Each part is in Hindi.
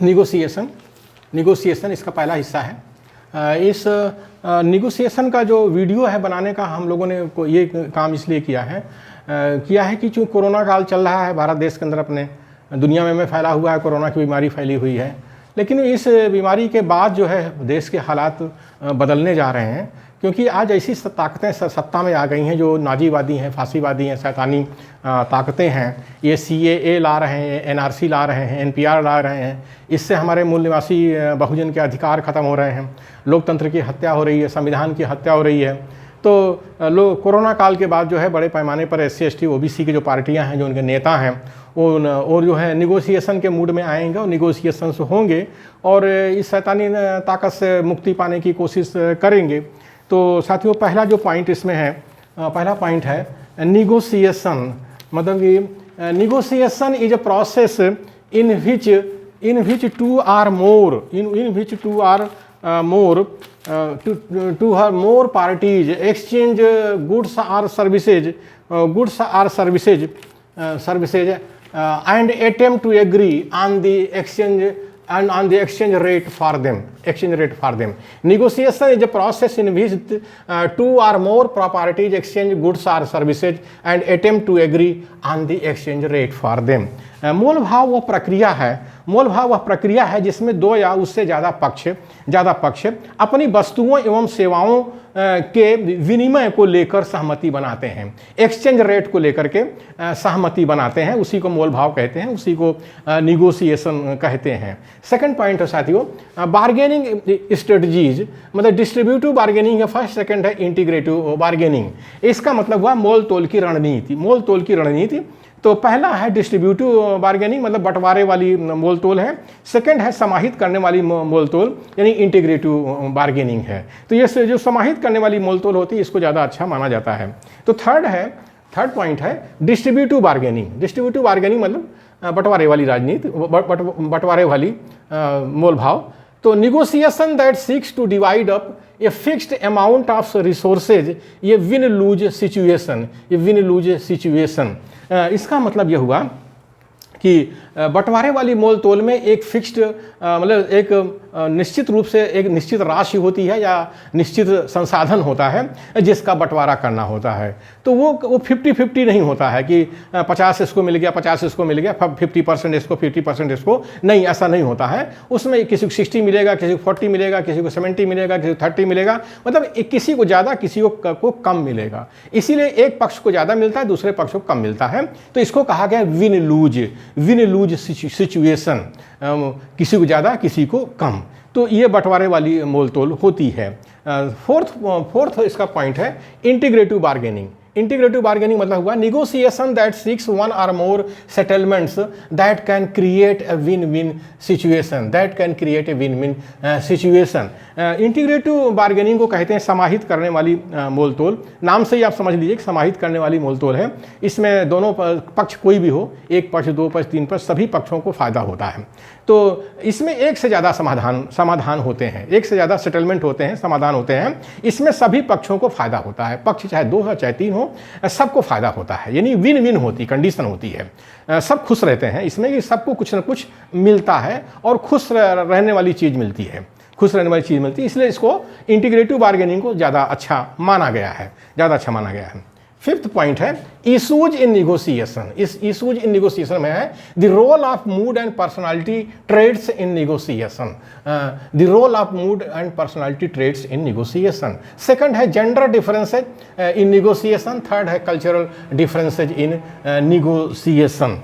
निगोसिएशन निगोसिएशन इसका पहला हिस्सा है। इस निगोसिएशन का जो वीडियो है बनाने का हम लोगों ने ये काम इसलिए किया है कि चूँकि कोरोना काल चल रहा है भारत देश के अंदर, अपने दुनिया में फैला हुआ है, कोरोना की बीमारी फैली हुई है। लेकिन इस बीमारी के बाद जो है देश के हालात बदलने जा रहे हैं, क्योंकि आज ऐसी ताकतें सत्ता में आ गई हैं जो नाजीवादी हैं, फांसीवादी हैं, शैतानी ताकतें हैं। ये CAA ला रहे हैं, NRC ला रहे हैं, NPR ला रहे हैं। इससे हमारे मूल निवासी बहुजन के अधिकार ख़त्म हो रहे हैं, लोकतंत्र की हत्या हो रही है, संविधान की हत्या हो रही है। तो लोग कोरोना काल के बाद जो है बड़े पैमाने पर SC ST OBC की जो पार्टियां हैं, जो उनके नेता हैं, वो जो है निगोसिएशन के मूड में आएंगे और निगोसिएशंस होंगे और इस शैतानी ताकत से मुक्ति पाने की कोशिश करेंगे। तो साथियों, पहला जो पॉइंट इसमें है, पहला पॉइंट है निगोसिएशन। मतलब कि negotiation is a process in which two or more parties exchange goods or services and attempt to agree on the exchange rate for them. Negotiation is a process in which two or more parties exchange goods or services and attempt to agree on the exchange rate for them. मोल भाव वह प्रक्रिया है जिसमें दो या उससे ज़्यादा पक्ष अपनी वस्तुओं एवं सेवाओं के विनिमय को लेकर सहमति बनाते हैं, एक्सचेंज रेट को लेकर के सहमति बनाते हैं। उसी को मोल भाव कहते हैं, उसी को निगोसिएशन कहते हैं। सेकंड पॉइंट है साथियों, बार्गेनिंग स्ट्रेटजीज, मतलब डिस्ट्रीब्यूटिव बार्गेनिंग है फर्स्ट, सेकंड है इंटीग्रेटिव बार्गेनिंग। इसका मतलब हुआ मोल तोल की रणनीति। तो पहला है डिस्ट्रीब्यूटिव बार्गेनिंग, मतलब बंटवारे वाली मोल तोल है। सेकंड है समाहित करने वाली मोल तोल, यानी इंटीग्रेटिव बार्गेनिंग है। तो ये जो समाहित करने वाली मोल तोल होती है इसको ज़्यादा अच्छा माना जाता है। तो थर्ड पॉइंट है डिस्ट्रीब्यूटिव बार्गेनिंग मतलब बंटवारे वाली राजनीति, बंटवारे वाली मोल भाव। तो negotiation that seeks to divide up a fixed amount of resources, ये विन लूज सिचुएशन। इसका मतलब यह हुआ कि बंटवारे वाली मोल तोल में एक फिक्स्ड मतलब एक निश्चित रूप से एक निश्चित राशि होती है या निश्चित संसाधन होता है जिसका बंटवारा करना होता है। तो वो 50-50 नहीं होता है कि 50 इसको मिल गया, 50 इसको मिल गया, 50% इसको, 50% इसको, नहीं, ऐसा नहीं होता है। उसमें किसी को 60 मिलेगा, किसी को 40 मिलेगा, किसी को 70 मिलेगा, किसी को 30 मिलेगा, मतलब किसी को ज़्यादा किसी को कम मिलेगा। इसीलिए एक पक्ष को ज़्यादा मिलता है, दूसरे पक्ष को कम मिलता है। तो इसको कहा गया विन लूज सिचुएशन, किसी को ज़्यादा किसी को कम। तो ये बंटवारे वाली मोल तोल होती है। फोर्थ इसका पॉइंट है इंटीग्रेटिव बार्गेनिंग मतलब हुआ निगोसिएशन दैट सीक्स वन और more settlements that can create a win win situation. Integrative bargaining को कहते हैं समाहित करने वाली मोल तोल। नाम से ही आप समझ लीजिए कि समाहित करने वाली मोल तोल है। इसमें दोनों पक्ष कोई भी हो, एक पक्ष, दो पक्ष, तीन पक्ष, सभी पक्षों को फायदा होता है। तो इसमें एक से ज़्यादा समाधान होते हैं, एक से ज़्यादा सेटलमेंट होते हैं, समाधान होते हैं। इसमें सभी पक्षों को फायदा होता है, पक्ष चाहे दो हो चाहे तीन हो, सबको फायदा होता है, यानी विन विन होती कंडीशन होती है। सब खुश रहते हैं इसमें कि सबको कुछ ना कुछ मिलता है और खुश रहने वाली चीज़ मिलती है, इसलिए इसको इंटीग्रेटिव बार्गेनिंग को ज़्यादा अच्छा माना गया है। फिफ्थ पॉइंट है इशूज इन निगोसिएशन। इस इशूज इन निगोसिएशन में है the role of mood and personality traits in negotiation. Second है gender differences in negotiation. Third है कल्चरल डिफरेंसेज इन निगोसिएशन।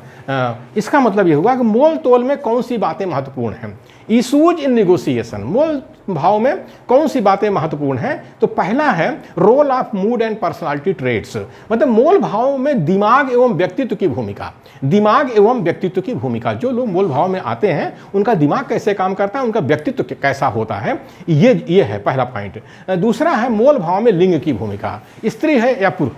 इसका मतलब ये हुआ कि मोल तोल में कौन सी बातें महत्वपूर्ण हैं। इशूज इन निगोसिएशन, मोल भाव में कौन सी बातें महत्वपूर्ण हैं। तो पहला है role of mood and personality traits, मतलब मोल भाव में दिमाग एवं व्यक्तित्व की भूमिका। जो लोग मोल भाव में आते हैं उनका दिमाग कैसे काम करता है, उनका व्यक्तित्व कैसा होता है, ये है पहला पॉइंट। दूसरा है मोल भाव में लिंग की भूमिका, स्त्री है या पुरुष,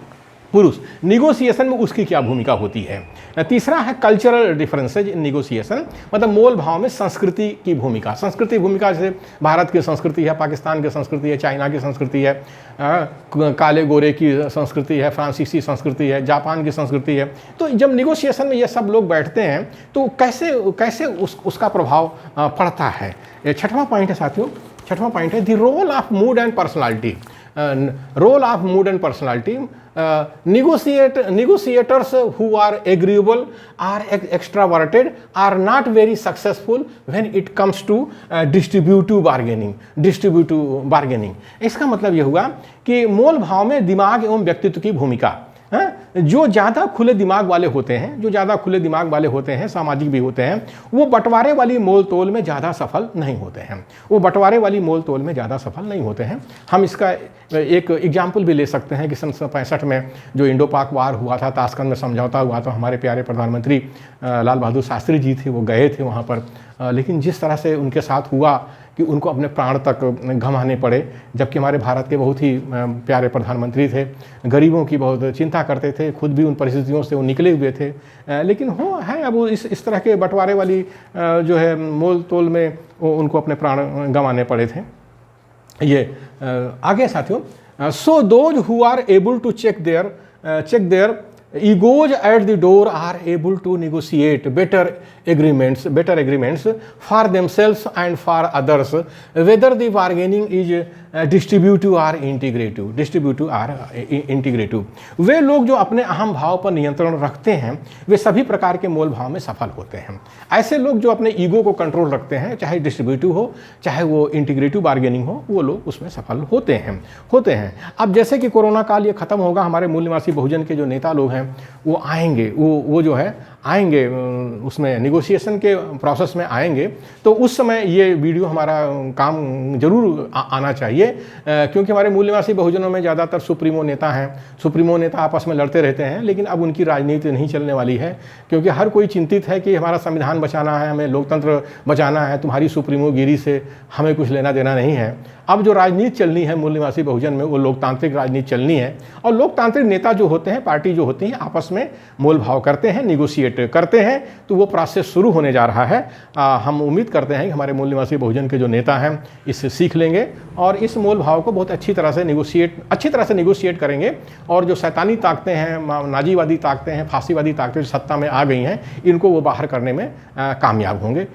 पुरुष, निगोशिएशन में उसकी क्या भूमिका होती है। तीसरा है कल्चरल डिफरेंसेज इन निगोशिएशन, मतलब मोल भाव में संस्कृति की भूमिका। संस्कृति भूमिका जैसे भारत की संस्कृति है, पाकिस्तान की संस्कृति है, चाइना की संस्कृति है, काले गोरे की संस्कृति है, फ्रांसीसी संस्कृति है, जापान की संस्कृति है। तो जब निगोशिएशन में ये सब लोग बैठते हैं तो कैसे उसका प्रभाव पड़ता है। ये छठवां पॉइंट है साथियों, छठवां पॉइंट है the role of mood and personality. Role of mood and personality. Negotiators who are agreeable, are extroverted, are not very successful when it comes to distributive bargaining. इसका मतलब यह हुआ कि मोल भाव में दिमाग एवं व्यक्तित्व की भूमिका। जो ज़्यादा खुले दिमाग वाले होते हैं, सामाजिक भी होते हैं, वो बंटवारे वाली मोल तोल में ज़्यादा सफल नहीं होते हैं। हम इसका एक एग्जाम्पल भी ले सकते हैं कि सन 65 में जो इंडो पाक वार हुआ था, ताशकंद में समझौता हुआ, तो हमारे प्यारे प्रधानमंत्री लाल बहादुर शास्त्री जी थे, वो गए थे वहाँ पर, लेकिन जिस तरह से उनके साथ हुआ कि उनको अपने प्राण तक गंवाने पड़े, जबकि हमारे भारत के बहुत ही प्यारे प्रधानमंत्री थे, गरीबों की बहुत चिंता करते थे, खुद भी उन परिस्थितियों से वो निकले हुए थे, लेकिन अब इस तरह के बंटवारे वाली जो है मोल तोल में उनको अपने प्राण गंवाने पड़े थे। ये आगे साथियों, so those who are able to check their egos at the door are able to negotiate better agreements for themselves and for others, whether the bargaining is distributive or integrative। वे लोग जो अपने अहम भाव पर नियंत्रण रखते हैं वे सभी प्रकार के मोल भाव में सफल होते हैं। ऐसे लोग जो अपने ईगो को कंट्रोल रखते हैं, चाहे डिस्ट्रीब्यूटिव हो चाहे वो इंटीग्रेटिव बार्गेनिंग हो, वो लोग उसमें सफल होते हैं। अब जैसे कि कोरोना काल ये खत्म होगा, हमारे मूल निवासी बहुजन के जो नेता लोग हैं वो आएंगे, वो जो है आएंगे उसमें निगोशिएशन के प्रोसेस में आएंगे, तो उस समय ये वीडियो हमारा काम जरूर आना चाहिए, क्योंकि हमारे मूल निवासी बहुजनों में ज़्यादातर सुप्रीमो नेता आपस में लड़ते रहते हैं, लेकिन अब उनकी राजनीति नहीं चलने वाली है, क्योंकि हर कोई चिंतित है कि हमारा संविधान बचाना है, हमें लोकतंत्र बचाना है, तुम्हारी सुप्रीमोगिरी से हमें कुछ लेना देना नहीं है। अब जो राजनीति चलनी है मूल निवासी बहुजन में, वो लोकतांत्रिक राजनीति चलनी है, और लोकतांत्रिक नेता जो होते हैं, पार्टी जो होती हैं, आपस में मोल भाव करते हैं, निगोशिएट करते हैं, तो वो प्रोसेस शुरू होने जा रहा है। हम उम्मीद करते हैं कि हमारे मूल निवासी बहुजन के जो नेता हैं इससे सीख लेंगे और इस मोल भाव को बहुत अच्छी तरह से निगोशिएट करेंगे, और जो शैतानी ताकतें हैं, नाजीवादी ताकतें हैं, फांसीवादी ताकतें जो सत्ता में आ गई हैं, इनको वो बाहर करने में कामयाब होंगे।